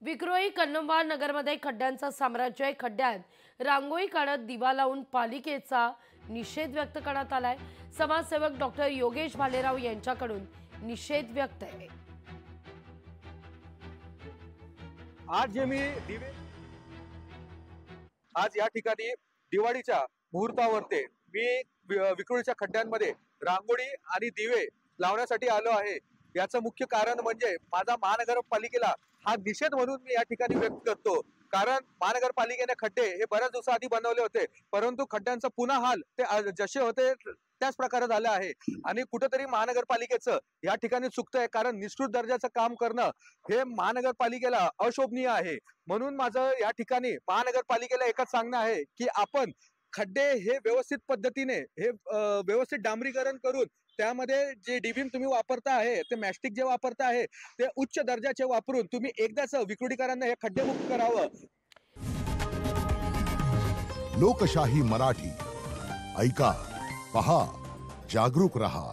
विक्रोळी कन्नमवार नगरमध्ये खड्ड्यांचं साम्राज्य आहे। खड्ड्यात रांगोळी काढत दिवा लावून पालिकेचा निषेध व्यक्त करण्यात आलाय। समाजसेवक डॉक्टर योगेश भालेराव यांच्याकडून निषेध व्यक्त आहे। आज या ठिकाणी दिवाळीच्या मुहूर्तावरती मी विक्रोळीच्या खड्ड्यांमध्ये रांगोळी आणि दिवे लावण्यासाठी आलो आहे। याचं मुख्य कारण म्हणजे माझा महानगरपालिकेला हा निषेध म्हणून मी या ठिकाणी व्यक्त करतो। कारण महानगरपालिकेने खड्डे हे बऱ्याच दिवसाआधी बनवले होते, परंतु खड्ड्यांचा पुन्हा हाल ते जसे होते त्याच प्रकारे झाले आहे। आणि कुठेतरी महानगरपालिकेचं या ठिकाणी चुकतंय, कारण निष्ठुर दर्जाचं काम करणं हे महानगरपालिकेला अशोभनीय आहे। म्हणून माझं या ठिकाणी महानगरपालिकेला एकच सांगणं आहे की आपण खड्डे हे व्यवस्थित पद्धतीने हे व्यवस्थित डांबरीकरण करून त्यामध्ये जे डीबीम तुम्ही वापरता आहे, ते मॅस्टिक जे वापरता आहे ते उच्च दर्जाचे वापरून तुम्ही एकदाच विक्रोळीकरांना हे खड्डे मुक्त करावं। लोकशाही मराठी ऐका, पहा, जागरूक रहा।